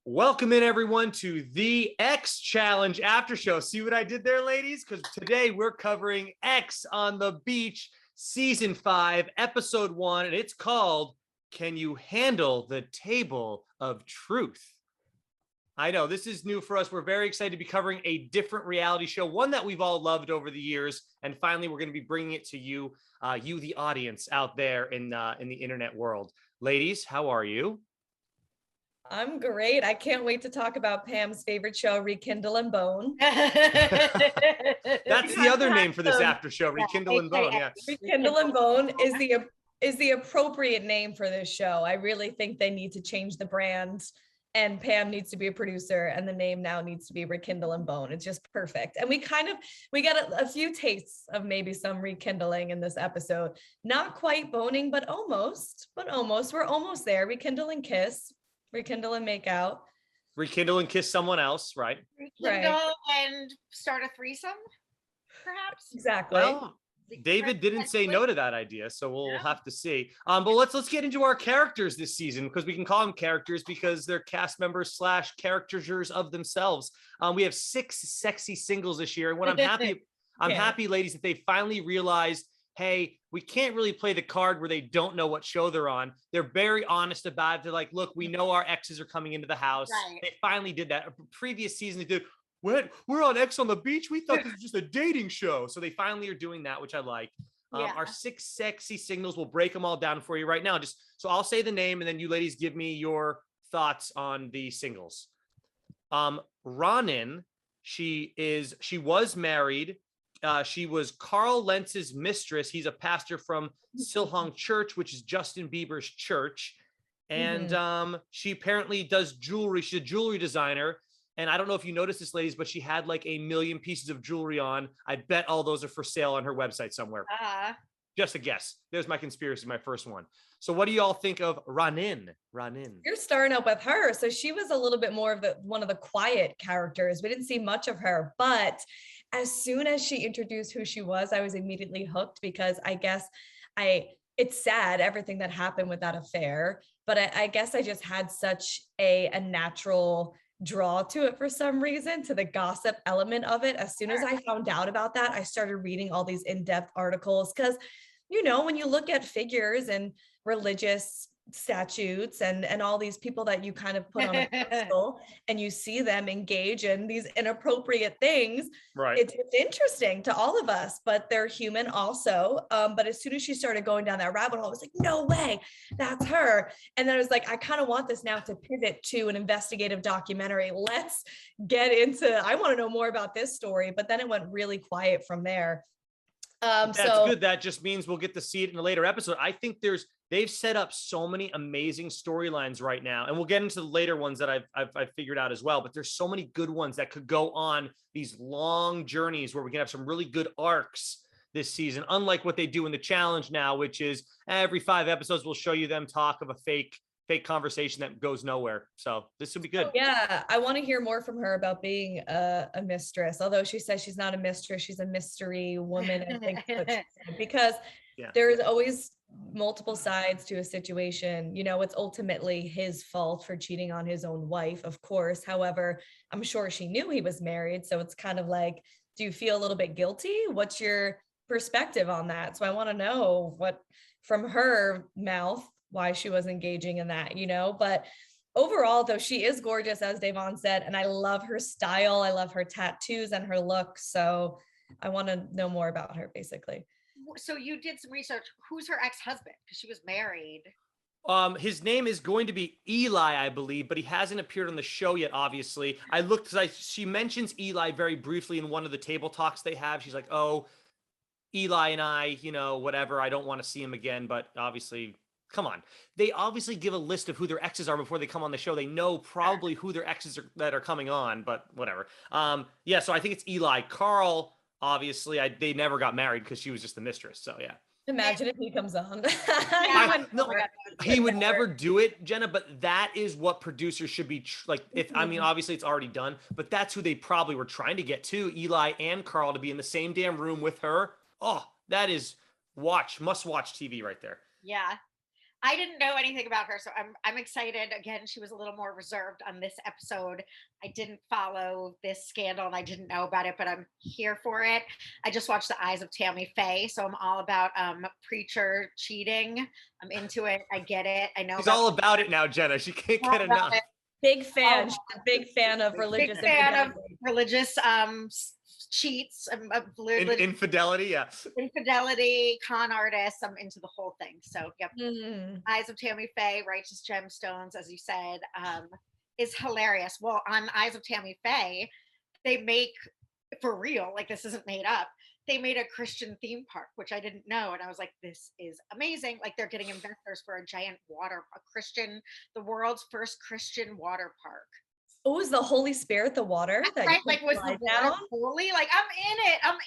Welcome in, everyone, to the X Challenge After Show. See what I did there, ladies? Because today we're covering X on the Beach, Season 5, Episode 1, and it's called, Can You Handle the Table of Truth? I know, this is new for us. We're very excited to be covering a different reality show, one that we've all loved over the years, and finally we're going to be bringing it to you, the audience out there in the internet world. Ladies, how are you? I'm great. I can't wait to talk about Pam's favorite show, Rekindle and Bone. That's the other name for this after show, Rekindle and Bone. Yeah. Rekindle and Bone is the appropriate name for this show. I really think they need to change the brand, and Pam needs to be a producer, and the name now needs to be Rekindle and Bone. It's just perfect. And we got a few tastes of maybe some rekindling in this episode. Not quite boning, but almost. We're almost there. Rekindle and kiss. Rekindle and make out. Rekindle and kiss someone else, right? Rekindle and start a threesome, perhaps. Exactly. Well, David didn't say no to that idea, so we'll have to see. But let's get into our characters this season, because we can call them characters because they're cast members / characters of themselves. We have 6 sexy singles this year, and what I'm happy, ladies, that they finally realized, hey, we can't really play the card where they don't know what show they're on. They're very honest about it. They're like, look, we know our exes are coming into the house. Right. They finally did that. A previous season, they did, what? We're on X on the Beach? We thought this was just a dating show. So they finally are doing that, which I like. Our 6 sexy signals, we'll break them all down for you right now. So I'll say the name, and then you ladies give me your thoughts on the singles. Ronan, she was married. She was Carl Lentz's mistress. He's a pastor from Silhong Church, which is Justin Bieber's church. And she apparently does jewelry. She's a jewelry designer. And I don't know if you noticed this, ladies, but she had like 1 million pieces of jewelry on. I bet all those are for sale on her website somewhere. Just a guess. There's my conspiracy, my first one. So what do you all think of Ronan? You're starting out with her. So she was a little bit more of one of the quiet characters. We didn't see much of her, but as soon as she introduced who she was, I was immediately hooked, because I guess it's sad, everything that happened with that affair, but I guess I just had such a natural draw to it for some reason, to the gossip element of it. As soon as I found out about that, I started reading all these in-depth articles, because, when you look at figures and religious statutes and all these people that you kind of put on a pedestal and you see them engage in these inappropriate things, right? It's interesting to all of us, but they're human also. But as soon as she started going down that rabbit hole, I was like, no way, that's her. And then I was like, I kind of want this now to pivot to an investigative documentary. Let's get into, I want to know more about this story. But then it went really quiet from there. That's good. That just means we'll get to see it in a later episode. I think they've set up so many amazing storylines right now, and we'll get into the later ones that I've figured out as well. But there's so many good ones that could go on these long journeys where we can have some really good arcs this season, unlike what they do in the challenge now, which is every 5 episodes we'll show you them talk of a fake conversation that goes nowhere. So this will be good. Yeah, I want to hear more from her about being a mistress. Although she says she's not a mistress, she's a mystery woman, I think, because there is always multiple sides to a situation. It's ultimately his fault for cheating on his own wife, of course. However, I'm sure she knew he was married, so it's kind of like, do you feel a little bit guilty? What's your perspective on that? So I want to know what from her mouth why she was engaging in that, but overall, though, she is gorgeous, as Davon said, and I love her style. I love her tattoos and her look. So I want to know more about her, basically. So you did some research. Who's her ex-husband? Because she was married. His name is going to be Eli, I believe, but he hasn't appeared on the show yet, obviously. I looked, because she mentions Eli very briefly in one of the table talks they have. She's like, oh, Eli and I, whatever, I don't want to see him again, but obviously, come on. They obviously give a list of who their exes are before they come on the show. They know probably who their exes are that are coming on, but whatever. So I think it's Eli. Carl, obviously, they never got married because she was just the mistress. So yeah. Imagine if he comes on. He would never do it, Jenna, but that is what producers should be obviously it's already done, but that's who they probably were trying to get to, Eli and Carl, to be in the same damn room with her. Oh, that is must watch TV right there. Yeah. I didn't know anything about her, so I'm excited. Again, she was a little more reserved on this episode. I didn't follow this scandal and I didn't know about it, but I'm here for it. I just watched The Eyes of Tammy Faye, so I'm all about preacher cheating. I'm into it. I get it. I know She's all about it now, Jenna. She can't get enough. Big fan. Oh, She's a big fan of religious big fan of infidelity. religious cheats, Infidelity, yeah. infidelity, con artists. I'm into the whole thing. So, yep. Mm. Eyes of Tammy Faye, Righteous Gemstones, as you said, is hilarious. Well, on Eyes of Tammy Faye, they make, for real, like this isn't made up, they made a Christian theme park, which I didn't know. And I was like, this is amazing. Like they're getting investors for a giant the world's first Christian water park. Oh, is the Holy Spirit the water that Right, you like was the slide water down? holy? Like I'm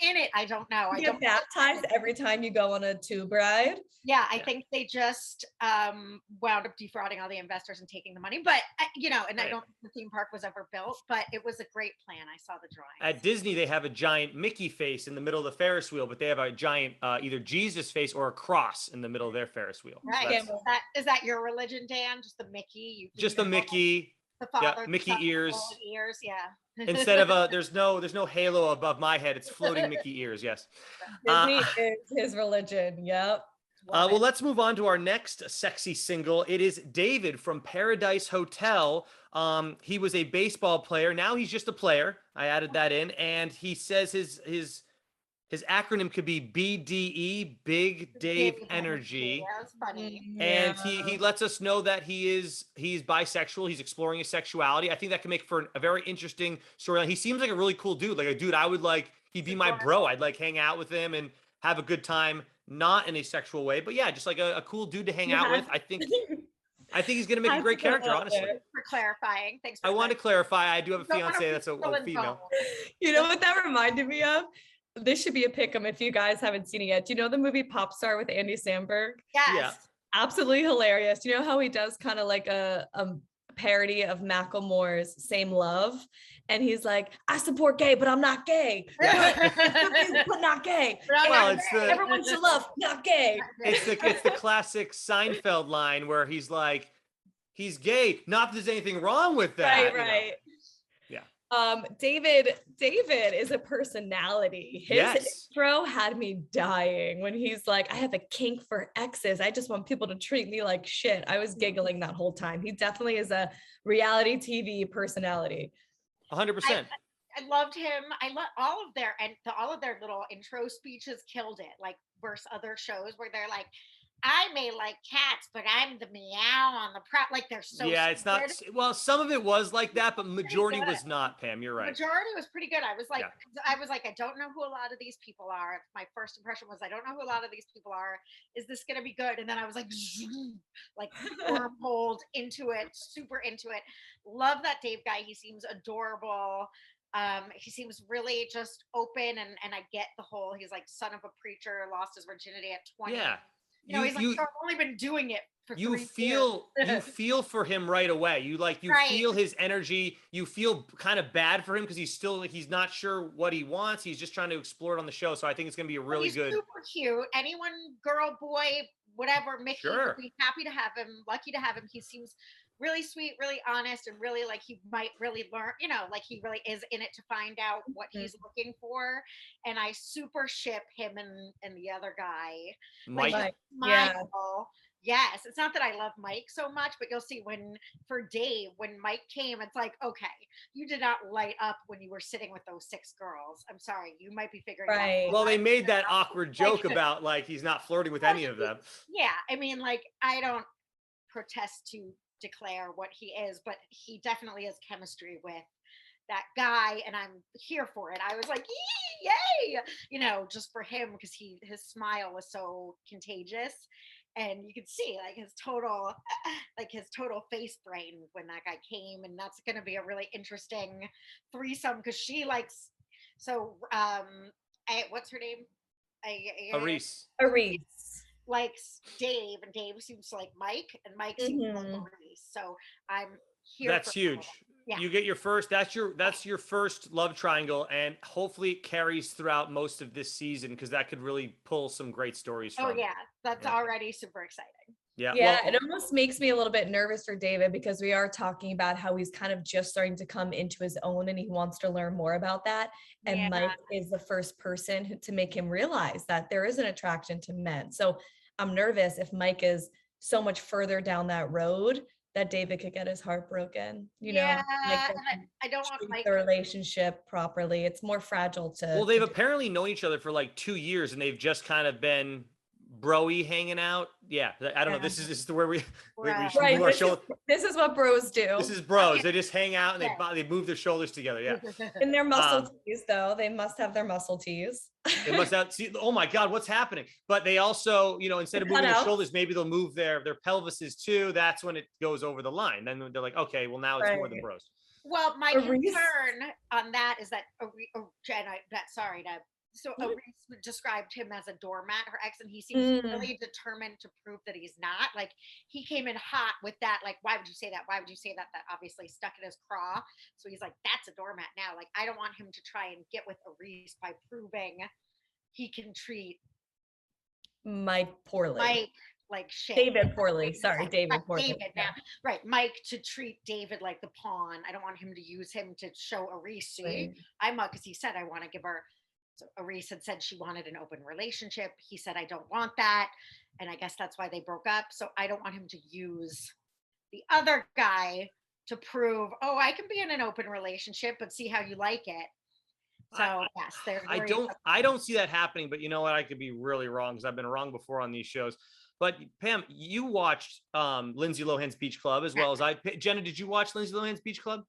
in it. I don't know. I You don't get baptized every time you go on a tube ride. Yeah, I think they just wound up defrauding all the investors and taking the money. But and I don't think the theme park was ever built, but it was a great plan. I saw the drawing. At Disney, they have a giant Mickey face in the middle of the Ferris wheel, but they have a giant either Jesus face or a cross in the middle of their Ferris wheel. Right. So is that your religion, Dan? Just the Mickey? Just the Mickey. The father, yeah, Mickey ears. Yeah. Instead of there's no halo above my head. It's floating Mickey ears. Yes. Disney is his religion. Yep. Well, let's move on to our next sexy single. It is David from Paradise Hotel. He was a baseball player. Now he's just a player. I added that in, and he says his acronym could be BDE, Big Dave Energy. Yeah, that's funny. And he lets us know that he's bisexual. He's exploring his sexuality. I think that can make for a very interesting storyline. He seems like a really cool dude. Like a dude I would like. He'd be my bro. I'd like hang out with him and have a good time, not in a sexual way, but yeah, just like a cool dude to hang out with. I think he's gonna make a great character, honestly. Thanks for clarifying. Thanks. I want to clarify. I do have a fiance that's a female. You know what that reminded me of? This should be a pick'em if you guys haven't seen it yet. Do you know the movie Pop Star with Andy Samberg? Yes. Yeah. Absolutely hilarious. You know how he does kind of like a parody of Macklemore's Same Love? And he's like, I support gay, but I'm not gay. But not gay. Well, everyone should love, not gay. It's the classic Seinfeld line where he's like, he's gay. Not that there's anything wrong with that. Right. Yeah. David is a personality. His intro had me dying when he's like, I have a kink for exes. I just want people to treat me like shit. I was giggling that whole time. He definitely is a reality TV personality. 100%. I loved him. I love all of their little intro speeches killed it. Like versus other shows where they're like, I may like cats, but I'm the meow on the prop. Like they're so yeah, it's not. Well, some of it was like that, but majority was not. Pam, you're right. Majority was pretty good. I was like, I don't know who a lot of these people are. My first impression was, I don't know who a lot of these people are. Is this gonna be good? And then I was like, wormholed into it, super into it. Love that Dave guy. He seems adorable. He seems really just open, and I get the whole. He's like son of a preacher, lost his virginity at 20. Yeah. He's like, I've only been doing it for 3 years. You feel for him right away. You feel his energy. You feel kind of bad for him because he's not sure what he wants. He's just trying to explore it on the show. So I think it's going to be a really good. Super cute. Anyone, girl, boy, whatever, Mickey would be happy to have him, lucky to have him. He seems really sweet, really honest, and really like he might really learn, like he really is in it to find out what he's looking for. And I super ship him and the other guy. Mike. Like, Yes. It's not that I love Mike so much, but you'll see when Mike came, it's like, okay, you did not light up when you were sitting with those 6 girls. I'm sorry. You might be figuring out. Well, they made that awkward joke about like he's not flirting with any of them. Yeah. I mean, like, I don't protest to declare what he is, but he definitely has chemistry with that guy, and I'm here for it. I was like, yay, just for him, because his smile was so contagious, and you could see like his total face brain when that guy came. And that's going to be a really interesting threesome, because she likes, what's her name? Aries Likes Dave, and Dave seems to like Mike, and Mike seems to like Aries. So I'm here. That's huge. Yeah. You get your first. That's your first love triangle, and hopefully it carries throughout most of this season, because that could really pull some great stories. That's already super exciting. Yeah. Yeah, Well, it almost makes me a little bit nervous for David because we are talking about how he's kind of just starting to come into his own and he wants to learn more about that. Yeah. And Mike is the first person to make him realize that there is an attraction to men. So I'm nervous if Mike is so much further down that road that David could get his heart broken. Yeah, Like and I don't want Mike. the relationship properly. It's more fragile to. well, they've apparently known each other for like 2 years, and they've just kind of been broy hanging out. Yeah, I don't know. This is where we Right. should move our shoulder. This is what bros do. This is bros. They just hang out and they move their shoulders together. Yeah. In their muscle tees, though, they must have their muscle tees. They must have see. Oh my God, what's happening? But they also, instead of moving their shoulders, maybe they'll move their pelvises too. That's when it goes over the line. Then they're like, okay, well now it's more than bros. Well, my concern on that is that Jenna, Aries described him as a doormat, her ex, and he seems really determined to prove that he's not. Like, he came in hot with that, like, why would you say that? Why would you say that? That obviously stuck in his craw. So he's like, that's a doormat now. Like, I don't want him to try and get with Aries by proving he can treat Mike poorly. Like shit. David poorly. Sorry, David poorly. David now. Right. Mike to treat David like the pawn. I don't want him to use him to show Aries. See, I'm because he said I want to give her. So Aries had said she wanted an open relationship. He said I don't want that. And I guess that's why they broke up. So I don't want him to use the other guy to prove, oh, I can be in an open relationship, but see how you like it. So yes, I don't see that happening, but you know what? I could be really wrong because I've been wrong before on these shows. But Pam, you watched Lindsay Lohan's Beach Club as well as I. Jenna, did you watch Lindsay Lohan's Beach Club?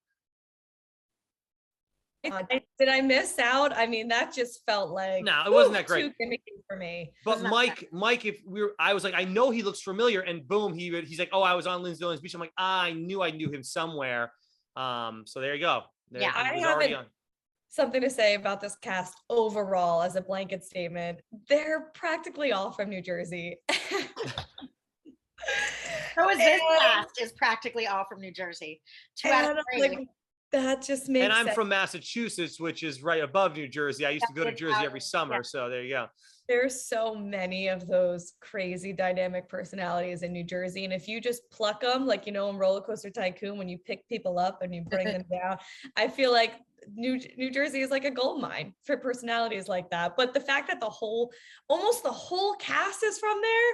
Did I miss out? I mean, that just felt like no, it wasn't that great. Too gimmicky for me. But Mike, I was like, I know he looks familiar, and boom, he's like, oh, I was on Lindsay Lohan's Beach. I'm like, I knew him somewhere. So there you go. I haven't something to say about this cast overall as a blanket statement. They're practically all from New Jersey. So is this cast is practically all from New Jersey. 2 out of 3. Like, that just makes sense. And I'm sense. from Massachusetts, which is right above New Jersey. I used to go to Jersey every summer. So there you go. There's so many of those crazy dynamic personalities in New Jersey. And if you just pluck them, like, in Roller Coaster Tycoon, when you pick people up and you bring them down, I feel like New Jersey is like a gold mine for personalities like that. But the fact that almost the whole cast is from there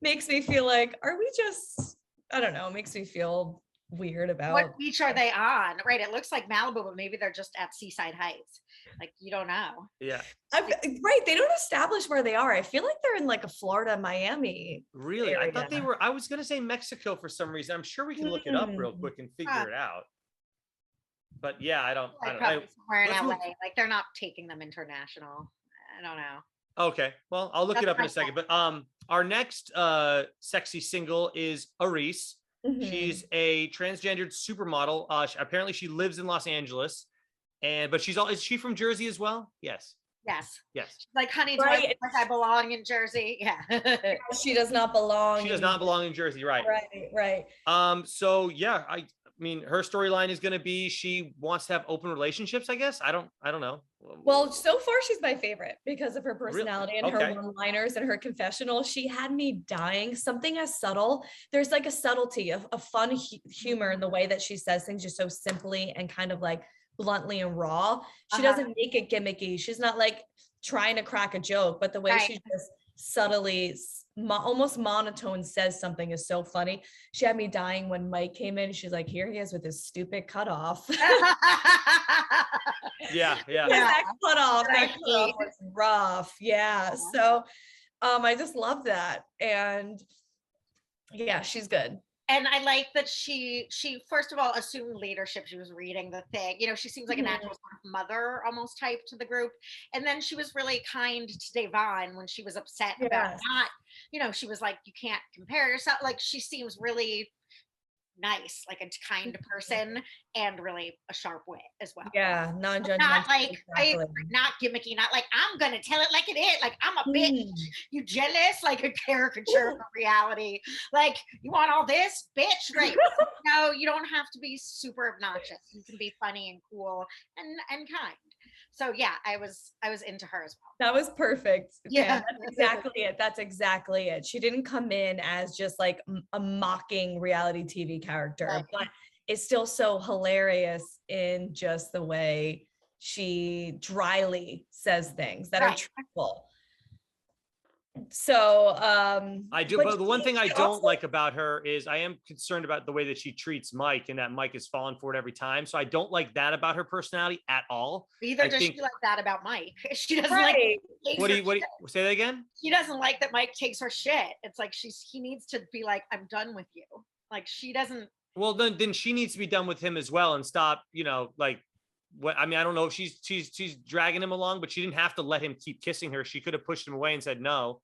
makes me feel like, are we just, I don't know, makes me feel weird about what beach are they on. Right, it looks like Malibu, but maybe they're just at Seaside Heights. Like, you don't know. Yeah, right, they don't establish where they are. I feel like they're in like a Florida, Miami really area. I thought they were. I was gonna say Mexico for some reason. I'm sure we can look it up real quick and figure it out, but yeah, I don't know. Somewhere in LA. Like, they're not taking them international. I don't know. Okay, well, I'll look it up in a second. But our next sexy single is Aries. She's a transgendered supermodel. Apparently she lives in Los Angeles, but is she from Jersey as well? Yes. She's like, honey, do I belong in Jersey? Yeah. She does not belong. She does not belong in Jersey, right? Right. So yeah, I mean, her storyline is going to be she wants to have open relationships, I guess. I don't know. Well, so far she's my favorite because of her personality and her one-liners and her confessional. She had me dying. Something as subtle. There's like a subtlety of fun humor in the way that she says things just so simply and kind of like bluntly and raw. She doesn't make it gimmicky. She's not like trying to crack a joke, but the way she just subtly almost monotone says something is so funny. She had me dying when Mike came in. She's like, here he is with his stupid cutoff. Yeah. That cutoff was rough. Yeah. So I just love that. And yeah, she's good. And I like that she first of all assumed leadership. She was reading the thing. She seems like a natural sort of mother almost type to the group. And then she was really kind to Davon when she was upset about not, she was like, you can't compare yourself. Like, she seems really nice, like a kind person, and really a sharp wit as well. Yeah, non-judgmental. Not like not gimmicky, not like I'm gonna tell it like it is, like I'm a bitch. You jealous, like a caricature of reality. Like, you want all this, bitch? Right? No, you don't have to be super obnoxious. You can be funny and cool and kind. So yeah, I was into her as well. That was perfect. Yeah. That's exactly it. That's exactly it. She didn't come in as just like a mocking reality TV character, Right. but it's still so hilarious in just the way she dryly says things that are Right. truthful. So I do, but the one thing I don't like about her is I am concerned about the way that she treats Mike, and that Mike is falling for it every time. So I don't like that about her personality at all. Either does she like that about Mike. She doesn't Right. like. What do you say that again? She doesn't like that Mike takes her shit. It's like he needs to be like, I'm done with you. Like she doesn't. Well, then she needs to be done with him as well and stop, like what I mean, I don't know if she's dragging him along, but she didn't have to let him keep kissing her. She could have pushed him away and said no.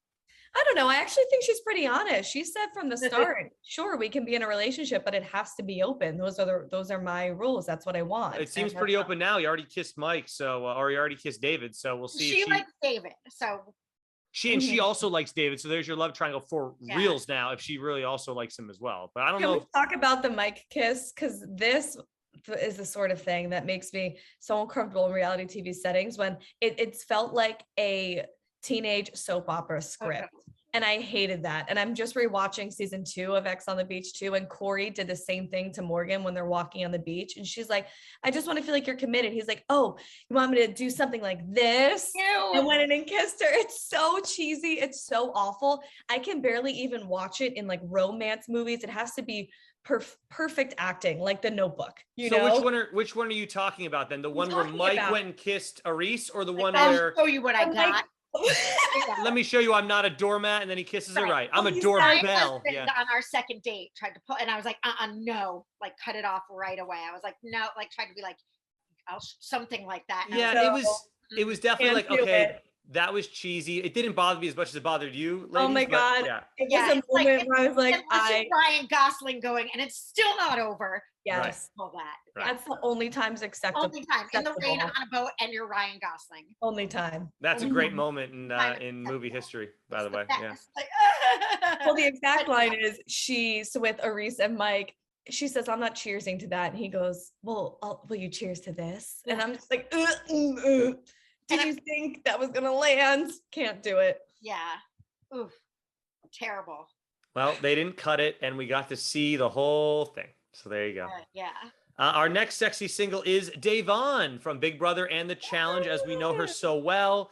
I don't know. I actually think she's pretty honest. She said from the start, sure, we can be in a relationship, but it has to be open. Those are my rules. That's what I want. It seems pretty open now. He already kissed Mike, so or he already kissed David. So we'll see. She likes David, so she also likes David. So there's your love triangle for reals now. If she really also likes him as well, but I don't know. Can we talk about the Mike kiss? Because this is the sort of thing that makes me so uncomfortable in reality TV settings when it's felt like a teenage soap opera script. Okay. And I hated that. And I'm just rewatching season 2 of Ex on the Beach too. And Corey did the same thing to Morgan when they're walking on the beach. And she's like, I just want to feel like you're committed. He's like, oh, you want me to do something like this? Ew. And went in and kissed her. It's so cheesy. It's so awful. I can barely even watch it in like romance movies. It has to be perfect acting, like The Notebook. You know? Which one are you talking about then? The one where Mike went and kissed Aries, or the one I'll where show you what I got. Let me show you I'm not a doormat, and then he kisses her right. I'm a doorbell. Yeah. On our second date tried to pull, and I was like, no, like cut it off right away. I was like, no, like tried to be like, something like that. And yeah, it was definitely like, okay, that was cheesy. It didn't bother me as much as it bothered you, ladies. Oh my God. Yeah. It was a moment where I was like, Ryan Gosling going, and it's still not over. Yes. All that. Right. That's the only time's acceptable. Only time. In the rain on a boat, and you're Ryan Gosling. Only time. That's a great moment in movie history, by the way. Yeah. Well, the exact line is so with Aries and Mike, she says, I'm not cheersing to that. And he goes, well, will you cheers to this? And I'm just like, Did you think that was going to land? Can't do it. Yeah. Oof. Terrible. Well, they didn't cut it, and we got to see the whole thing. So there you go. Yeah. Our next sexy single is Davon from Big Brother and The Challenge, as we know her so well.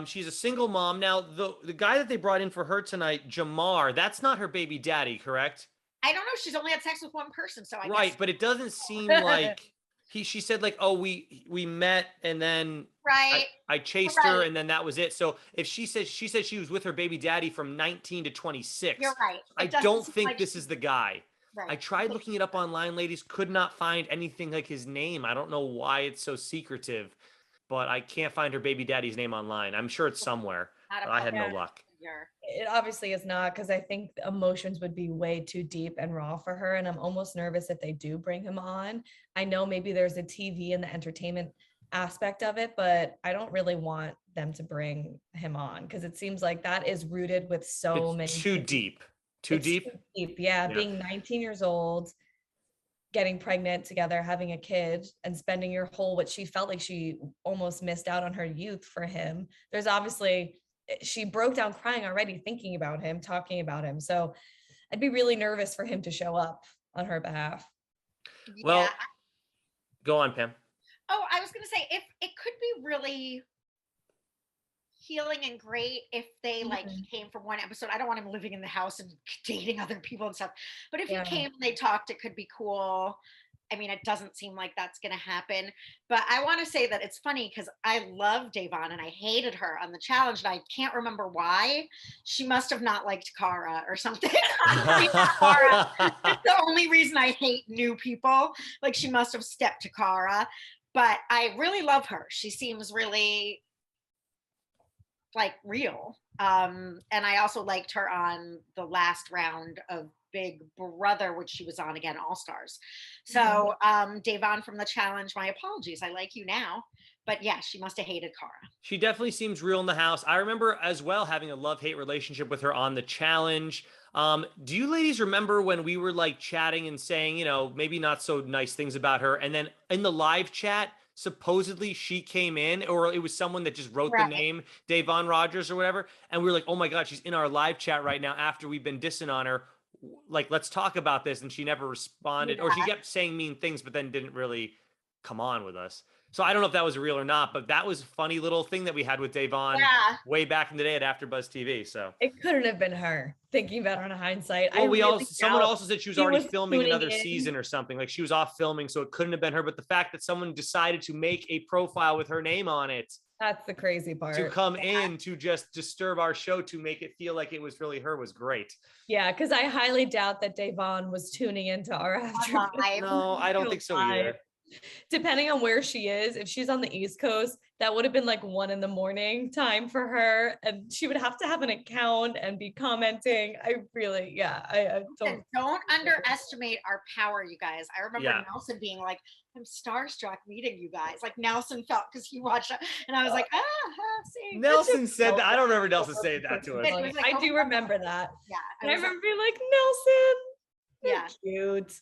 She's a single mom. Now, the guy that they brought in for her tonight, Jamar, that's not her baby daddy, correct? I don't know. She's only had sex with one person, so I guess. But it doesn't seem like she said like, oh, we met and then I chased her and then that was it. So if she said she was with her baby daddy from 19 to 26, you're right. I don't think this is the guy. Right. I tried looking it up online, ladies, could not find anything like his name. I don't know why it's so secretive, but I can't find her baby daddy's name online. I'm sure it's somewhere, but I had no luck. It obviously is not, because I think the emotions would be way too deep and raw for her. And I'm almost nervous if they do bring him on. I know maybe there's a TV and the entertainment aspect of it, but I don't really want them to bring him on because it seems like that is rooted with many. Too deep. Too deep? Yeah. Being 19 years old, getting pregnant together, having a kid, and spending your whole, what she felt like she almost missed out on her youth for him. There's obviously, she broke down crying already thinking about him, talking about him. So I'd be really nervous for him to show up on her behalf. Well, go on, Pam. Oh, I was going to say, if it could be really healing and great if they he came from one episode. I don't want him living in the house and dating other people and stuff, but if he came and they talked, it could be cool. I mean, it doesn't seem like that's going to happen, but I want to say that it's funny because I love Davon and I hated her on the challenge, and I can't remember why. She must have not liked Cara or something. Cara. It's the only reason I hate new people. Like, she must have stepped to Cara, but I really love her. She seems really real. And I also liked her on the last round of Big Brother, which she was on again, All Stars. So Davon from the challenge, my apologies. I like you now. But yeah, she must have hated Cara. She definitely seems real in the house. I remember as well having a love-hate relationship with her on the challenge. Do you ladies remember when we were chatting and saying, maybe not so nice things about her? And then in the live chat, supposedly she came in, or it was someone that just wrote the Right. name Davon Rogers or whatever. And we were like, oh my God, she's in our live chat right now after we've been dissing on her. Like, let's talk about this. And she never responded, or she Yeah. kept saying mean things, but then didn't really come on with us. So I don't know if that was real or not, but that was a funny little thing that we had with Davon Yeah. way back in the day at AfterBuzz TV. So It couldn't have been her. Thinking about it on hindsight, well, I really someone doubt also said she was she already was filming tuning another in. season or something. Like she was off filming, so it couldn't have been her. But the fact that someone decided to make a profile with her name on it That's the crazy part. to come in to just disturb our show to make it feel like it was really her was great. Yeah, because I highly doubt that Davon was tuning into our AfterBuzz. Live. No, I don't think so either. Depending on where she is, if she's on the East Coast, that would have been like 1 a.m. time for her, and she would have to have an account and be commenting. I really, I don't underestimate our power, you guys. I remember Yeah. Nelson being like, I'm starstruck meeting you guys. Like Nelson felt because he watched it, and I was like, see. Nelson said that. I don't remember Nelson saying that to us. It was like, I oh do my remember God. that. Yeah. And I was like, remember being like, Nelson, yeah. cute.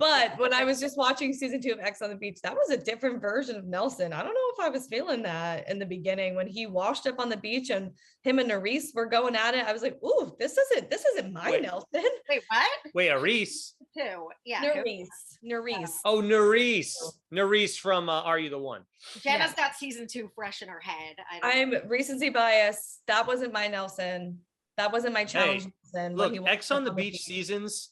But when I was just watching season 2 of X on the Beach, that was a different version of Nelson. I don't know if I was feeling that in the beginning when he washed up on the beach and him and Aries were going at it. I was like, ooh, this isn't my Wait. Nelson. Wait, what? Wait, Aries. Two. Yeah. Nerys. Oh, Nerys from Are You the One? Jenna's got season 2 fresh in her head. I'm recency bias. That wasn't my Nelson. That wasn't my challenge. Nelson when Look, he walked X on up the Beach seasons,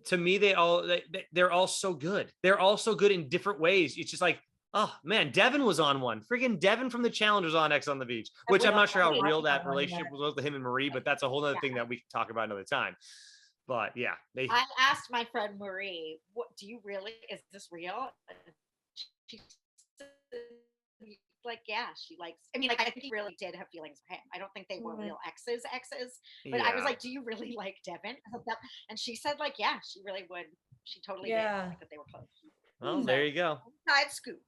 to me, they're all so good. They're all so good in different ways. It's just like, oh man, Devon was on one. Freaking Devon from the Challenge was on X on the Beach, which I'm not sure how real that relationship was with him and Marie, but that's a whole other thing that we can talk about another time. But yeah, I asked my friend Marie, "What do you really? Is this real?" She said, like, yeah, she likes. I mean, like, I think he really did have feelings for him. I don't think they were real exes, but I was like, "Do you really like Devon?" And she said, like, yeah, she really would. She totally did think that they were close. Well, there you go. Side scoop.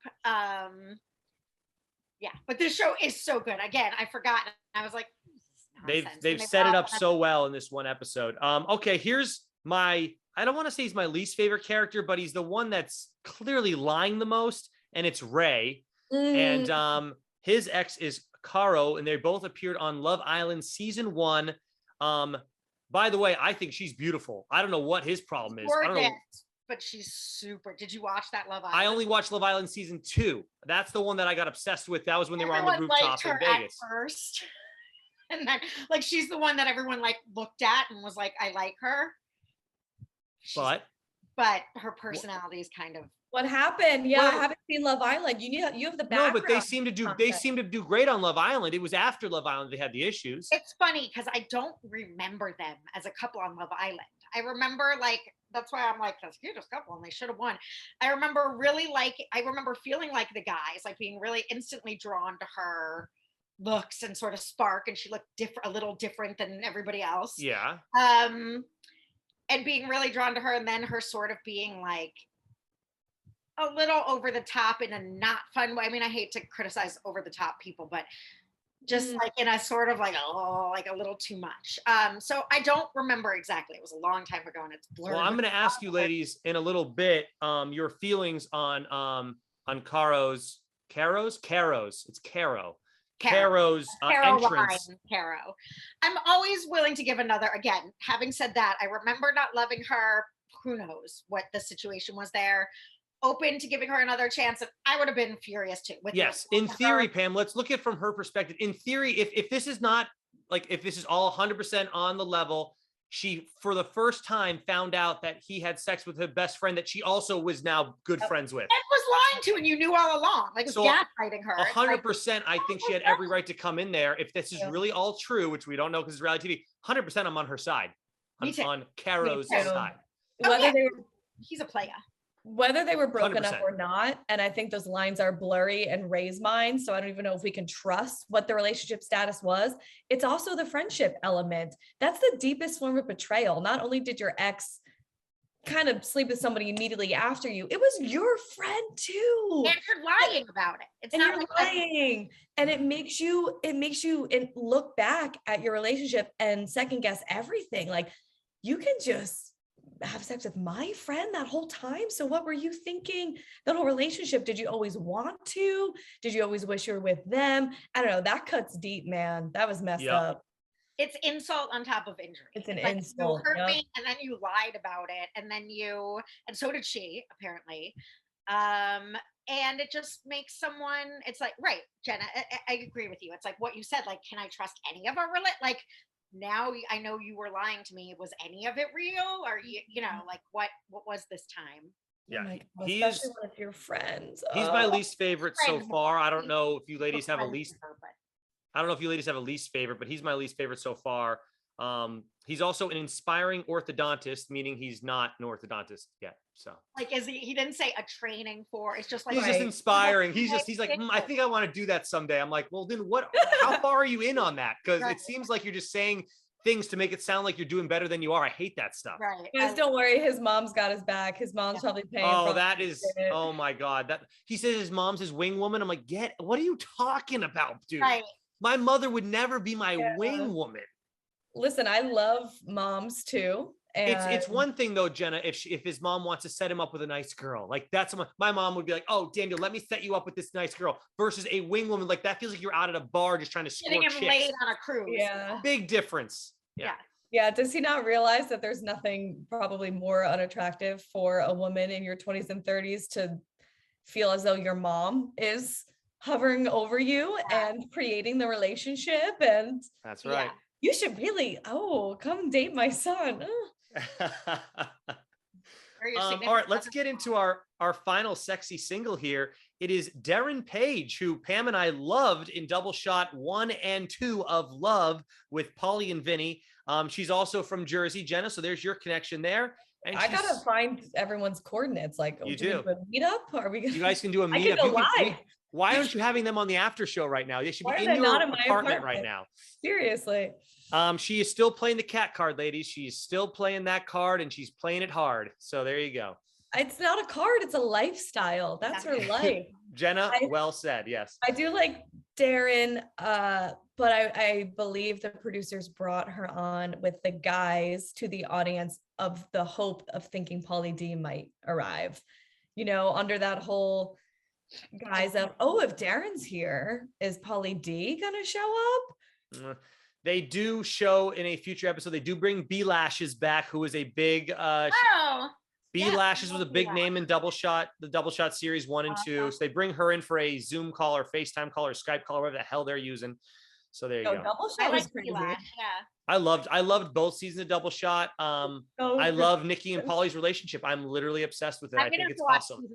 Yeah, but this show is so good. Again, I forgot. I was like, they've set it up so well in this one episode. Okay, here's my, I don't want to say he's my least favorite character, but he's the one that's clearly lying the most, and it's Ray. And his ex is Caro, and they both appeared on Love Island season 1. By the way, I think she's beautiful. I don't know what his problem is. I don't know. But she's super. Did you watch that Love Island? I only watched Love Island season 2. That's the one that I got obsessed with. That was when they were on the rooftop in Vegas. At first. And then, like, she's the one that everyone like looked at and was like, I like her. But her personality is kind of. What happened? Yeah, I haven't seen Love Island. You have the background. No, but they seem to do great on Love Island. It was after Love Island they had the issues. It's funny because I don't remember them as a couple on Love Island. I remember, like, that's why I'm like, that's the cutest couple and they should have won. I remember feeling like the guys, like being really instantly drawn to her looks and sort of spark, and she looked a little different than everybody else. Yeah. And being really drawn to her, and then her sort of being like a little over the top in a not fun way. I mean, I hate to criticize over the top people, but just like in a sort of like, oh, like a little too much. So I don't remember exactly. It was a long time ago and it's blurred. Well, I'm going to ask you ladies in a little bit, your feelings on Caro's, it's Caro's entrance. Caro. I'm always willing to give another, again, having said that, I remember not loving her. Who knows what the situation was there. Open to giving her another chance, and I would have been furious too. Yes, in theory, Pam, let's look at it from her perspective. In theory, if this is not like, if this is all 100% on the level, she for the first time found out that he had sex with her best friend that she also was now good friends with. And was lying to, and you knew all along, like was gaslighting her. 100%, I think she had every right to come in there. If this is really all true, which we don't know because it's reality TV, 100% I'm on her side. On Caro's side. He's a player. Whether they were broken 100%. Up or not, and I think those lines are blurry in Ray's mind, so I don't even know if we can trust what the relationship status was. It's also the friendship element. That's the deepest form of betrayal. Not only did your ex kind of sleep with somebody immediately after you, it was your friend too. And you're lying about it. It's not like lying. And it makes you look back at your relationship and second guess everything. Like, you can just have sex with my friend that whole time? So what were you thinking? The whole relationship, did you always want to? Did you always wish you were with them? I don't know. That cuts deep, man. That was messed up. It's insult on top of injury. It's an like, insult. You hurt me, and then you lied about it, and then and so did she, apparently. And it just makes someone, it's like, right, Jenna, I agree with you. It's like what you said, like, can I trust any of our like, now I know you were lying to me. Was any of it real? Or like what was this time? Yeah, Oh he especially is with your friends. he's my least favorite so far. I don't know if you ladies have a least favorite, but he's my least favorite so far. He's also an inspiring orthodontist, meaning he's not an orthodontist yet. So like, is he didn't say a training for, it's just like, he's just inspiring. He's like, I think I want to do that someday. I'm like, well, then how far are you in on that? Because it seems like you're just saying things to make it sound like you're doing better than you are. I hate that stuff. Right. Guys, don't worry. His mom's got his back. His mom's probably paying. Oh, that is, oh my God. That he says his mom's his wing woman. I'm like, what are you talking about, dude? Right. My mother would never be my wing woman. Listen, I love moms too. And it's one thing though, Jenna, if his mom wants to set him up with a nice girl, like that's my mom would be like, oh, Daniel, let me set you up with this nice girl, versus a wing woman. Like that feels like you're out at a bar just trying to score getting him chicks. laid on a cruise. Yeah. Big difference. Yeah. Does he not realize that there's nothing probably more unattractive for a woman in your 20s and 30s to feel as though your mom is hovering over you and creating the relationship? And that's right. You should really, come date my son. All right, let's get into our final sexy single here. It is Darren Page, who Pam and I loved in Double Shot 1 and 2 of Love with Polly and Vinny. She's also from Jersey, Jenna, so there's your connection there. And I gotta find everyone's coordinates. Like, you do. We do a meetup? Are we? You guys can do a meetup. I can go live. Why aren't you having them on the after show right now? They should be in your apartment right now. Seriously. She is still playing the cat card, ladies. She's still playing that card, and she's playing it hard. So there you go. It's not a card; it's a lifestyle. That's her life. Jenna, well said. Yes, I do like Darren, but I believe the producers brought her on with the guys to the audience of the hope of thinking Pauly D might arrive. Under that whole guise of, if Darren's here, is Pauly D gonna show up? They do show in a future episode. They do bring B Lashes back, who is a big. B Lashes was a big name in Double Shot, the Double Shot series 1 and 2. So they bring her in for a Zoom call or FaceTime call or Skype call, whatever the hell they're using. So there you go. Double Shot was crazy. I loved both seasons of Double Shot. I love Nikki and Polly's relationship. I'm literally obsessed with it. I think it's awesome.